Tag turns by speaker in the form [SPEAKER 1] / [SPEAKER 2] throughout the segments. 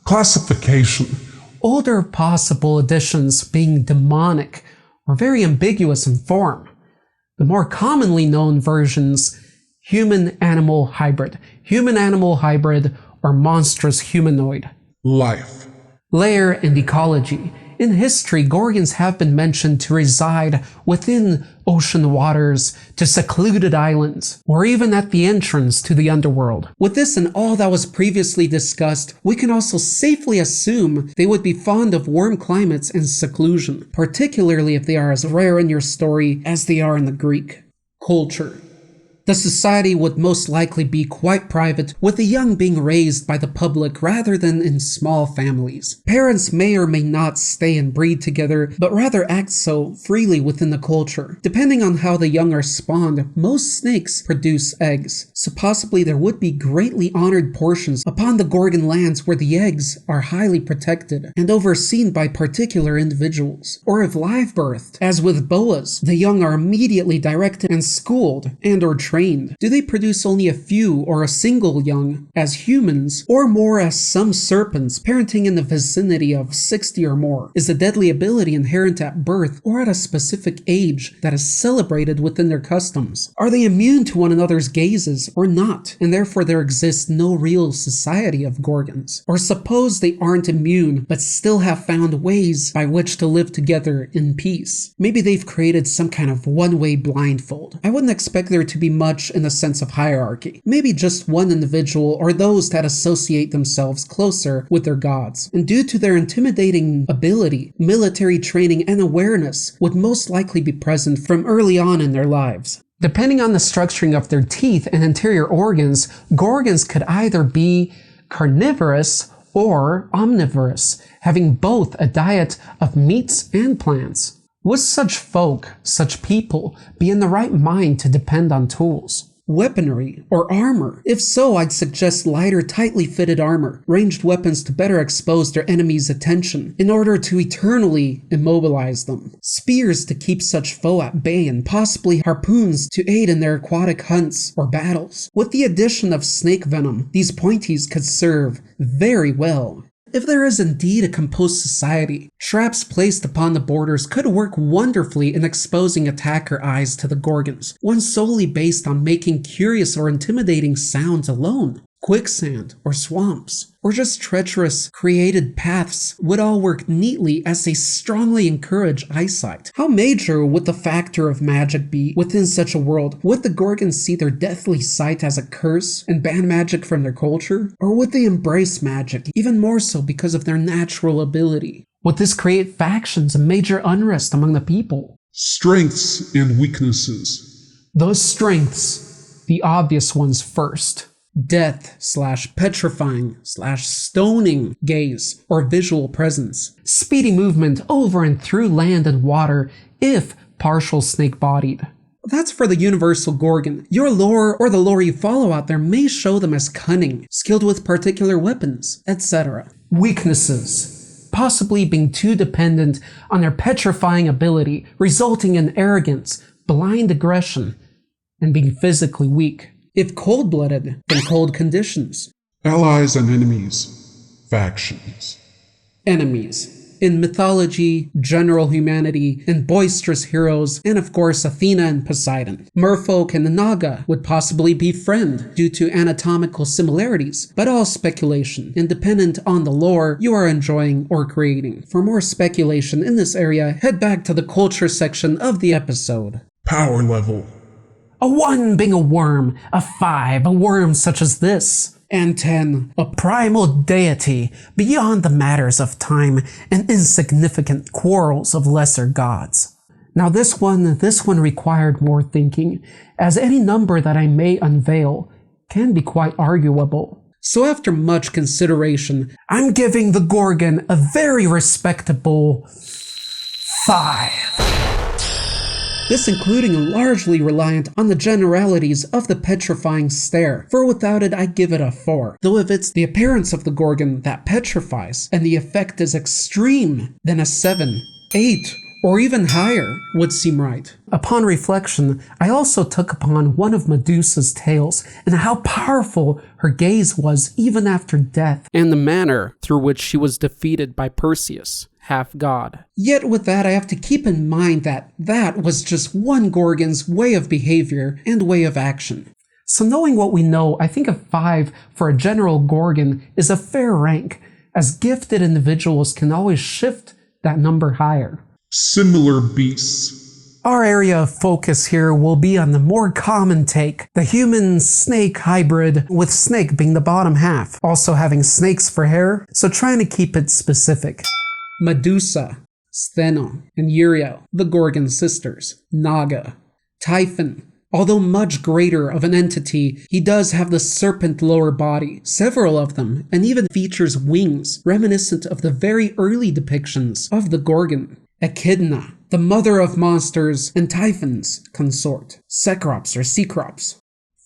[SPEAKER 1] Classification. Older possible additions being demonic or very ambiguous in form. The more commonly known versions, human-animal hybrid, or monstrous humanoid.
[SPEAKER 2] Life.
[SPEAKER 1] Lair and ecology. In history, Gorgons have been mentioned to reside within ocean waters, to secluded islands, or even at the entrance to the underworld. With this and all that was previously discussed, we can also safely assume they would be fond of warm climates and seclusion, particularly if they are as rare in your story as they are in the Greek. Culture. The society would most likely be quite private, with the young being raised by the public rather than in small families. Parents may or may not stay and breed together, but rather act so freely within the culture. Depending on how the young are spawned, most snakes produce eggs, so possibly there would be greatly honored portions upon the Gorgon lands where the eggs are highly protected and overseen by particular individuals. Or if live birthed, as with boas, the young are immediately directed and schooled and or trained. Do they produce only a few or a single young as humans, or more as some serpents, parenting in the vicinity of 60 or more? Is a deadly ability inherent at birth or at a specific age that is celebrated within their customs? Are they immune to one another's gazes or not, and therefore there exists no real society of Gorgons? Or suppose they aren't immune but still have found ways by which to live together in peace. Maybe they've created some kind of one-way blindfold. I wouldn't expect there to be much in the sense of hierarchy. Maybe just one individual or those that associate themselves closer with their gods. And due to their intimidating ability, military training and awareness would most likely be present from early on in their lives. Depending on the structuring of their teeth and interior organs, Gorgons could either be carnivorous or omnivorous, having both a diet of meats and plants. Would such folk, such people, be in the right mind to depend on tools? Weaponry or armor? If so, I'd suggest lighter, tightly fitted armor, ranged weapons to better expose their enemy's attention in order to eternally immobilize them, spears to keep such foe at bay, and possibly harpoons to aid in their aquatic hunts or battles. With the addition of snake venom, these pointies could serve very well. If there is indeed a composed society, traps placed upon the borders could work wonderfully in exposing attacker eyes to the Gorgons, one solely based on making curious or intimidating sounds alone. Quicksand, or swamps, or just treacherous created paths would all work neatly as they strongly encourage eyesight. How major would the factor of magic be within such a world? Would the Gorgons see their deathly sight as a curse and ban magic from their culture? Or would they embrace magic, even more so because of their natural ability? Would this create factions and major unrest among the people?
[SPEAKER 2] Strengths and weaknesses.
[SPEAKER 1] Those strengths, the obvious ones first. Death/petrifying/stoning gaze or visual presence. Speedy movement over and through land and water if partial snake-bodied. That's for the universal Gorgon. Your lore or the lore you follow out there may show them as cunning, skilled with particular weapons, etc. Weaknesses. Possibly being too dependent on their petrifying ability, resulting in arrogance, blind aggression, and being physically weak. If cold-blooded, then cold conditions.
[SPEAKER 2] Allies and enemies. Factions.
[SPEAKER 1] Enemies. In mythology, general humanity, and boisterous heroes, and of course Athena and Poseidon. Merfolk and the Naga would possibly befriend due to anatomical similarities, but all speculation, independent on the lore you are enjoying or creating. For more speculation in this area, head back to the culture section of the episode.
[SPEAKER 2] Power level.
[SPEAKER 1] A 1 being a worm, a 5 a worm such as this, and 10 a primal deity beyond the matters of time and insignificant quarrels of lesser gods. Now this one required more thinking, as any number that I may unveil can be quite arguable. So after much consideration, I'm giving the Gorgon a very respectable 5. This including largely reliant on the generalities of the petrifying stare, for without it I'd give it a 4. Though if it's the appearance of the Gorgon that petrifies, and the effect is extreme, then a 7, 8, or even higher would seem right. Upon reflection, I also took upon one of Medusa's tales and how powerful her gaze was even after death, and the manner through which she was defeated by Perseus, half god. Yet with that, I have to keep in mind that that was just one Gorgon's way of behavior and way of action. So knowing what we know, I think a 5 for a general Gorgon is a fair rank, as gifted individuals can always shift that number higher.
[SPEAKER 2] Similar beasts.
[SPEAKER 1] Our area of focus here will be on the more common take, the human-snake hybrid, with snake being the bottom half, also having snakes for hair, so trying to keep it specific. Medusa, Stheno, and Uriel, the Gorgon sisters. Naga. Typhon. Although much greater of an entity, he does have the serpent lower body, several of them, and even features wings, reminiscent of the very early depictions of the Gorgon. Echidna, the mother of monsters and Typhon's consort. Cecrops or Cecrops.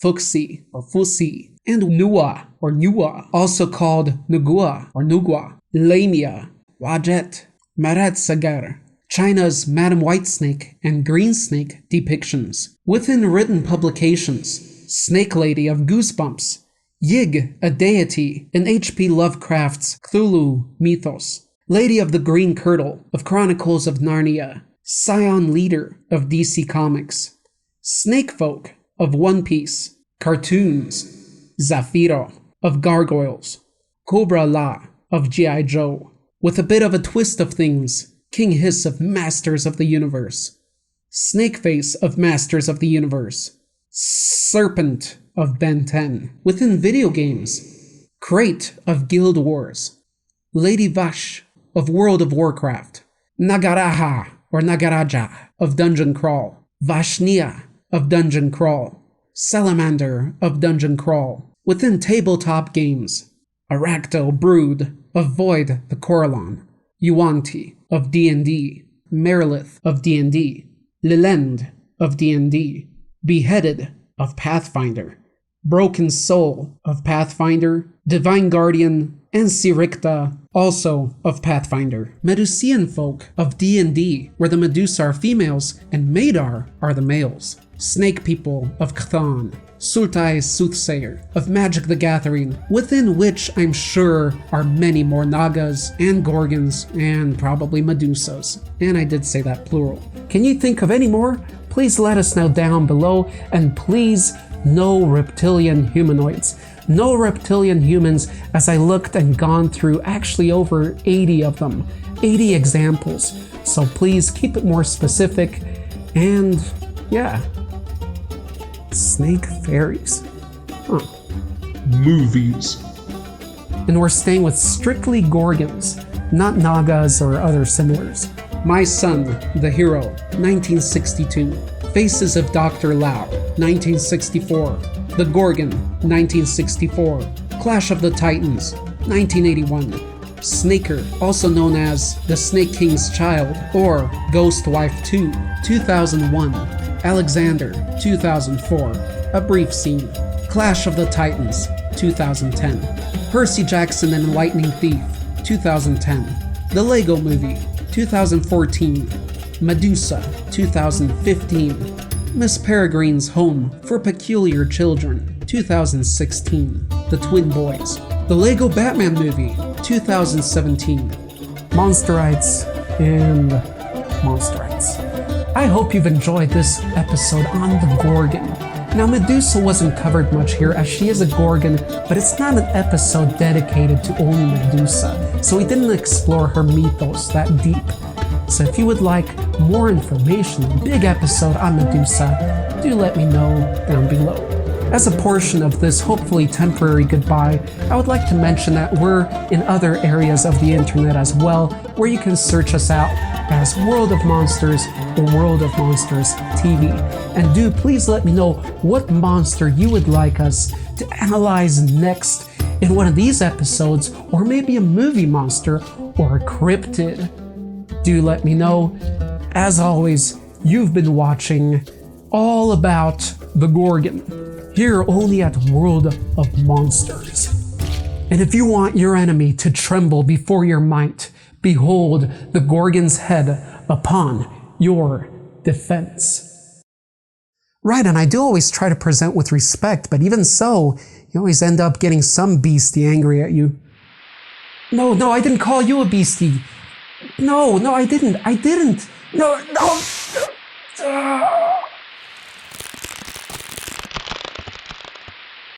[SPEAKER 1] Fuxi or Fusi. And Nua or Nua, also called Nugua or Nugua. Lamia, Wajet, Maratsagar. China's Madam Whitesnake and Greensnake depictions. Within written publications, Snake Lady of Goosebumps, Yig, a deity in H.P. Lovecraft's Cthulhu mythos, Lady of the Green Kirtle of Chronicles of Narnia, Scion Leader of DC Comics, Snake Folk of One Piece, cartoons, Zafiro of Gargoyles, Cobra La of G.I. Joe, with a bit of a twist of things, King Hiss of Masters of the Universe, Snakeface of Masters of the Universe, Serpent of Ben 10 within video games, Crate of Guild Wars, Lady Vash of World of Warcraft, Nagaraja or Nagaraja of Dungeon Crawl, Vashnia of Dungeon Crawl, Salamander of Dungeon Crawl within Tabletop Games, Aracto Brood of Void the Coralon, Yuanti of D&D, Merilith of D&D, Lilend of D&D, Beheaded of Pathfinder, Broken Soul of Pathfinder, Divine Guardian, and Siricta, also of Pathfinder. Medusian folk of D&D, where the Medusa are females and Madar are the males. Snake people of Cthon, Sultai Soothsayer of Magic the Gathering, within which I'm sure are many more Nagas and Gorgons and probably Medusas. And I did say that plural. Can you think of any more? Please let us know down below, and please no reptilian humanoids. No reptilian humans, as I looked and gone through actually over 80 of them. 80 examples. So please keep it more specific, and yeah. Snake fairies. Huh.
[SPEAKER 2] Movies.
[SPEAKER 1] And we're staying with strictly Gorgons, not Nagas or other similars. My Son, the Hero, 1962. Faces of Dr. Lao, 1964. The Gorgon, 1964. Clash of the Titans, 1981. Snaker, also known as The Snake King's Child or Ghost Wife 2, 2001. Alexander, 2004. A Brief Scene. Clash of the Titans, 2010. Percy Jackson and the Lightning Thief, 2010. The Lego Movie, 2014. Medusa, 2015. Miss Peregrine's Home for Peculiar Children, 2016. The Twin Boys. The Lego Batman Movie, 2017. Monsterites and Monsterites. I hope you've enjoyed this episode on the Gorgon. Now, Medusa wasn't covered much here as she is a Gorgon, but it's not an episode dedicated to only Medusa, so we didn't explore her mythos that deep. So if you would like more information, a big episode on Medusa, do let me know down below. As a portion of this hopefully temporary goodbye, I would like to mention that we're in other areas of the internet as well, where you can search us out as World of Monsters or World of Monsters TV. And do please let me know what monster you would like us to analyze next in one of these episodes, or maybe a movie monster or a cryptid. Do let me know. As always, you've been watching All About the Gorgon, here only at World of Monsters. And if you want your enemy to tremble before your might, behold the Gorgon's head upon your defense. Right, and I do always try to present with respect, but even so, you always end up getting some beastie angry at you. No, I didn't call you a beastie. No, I didn't. No.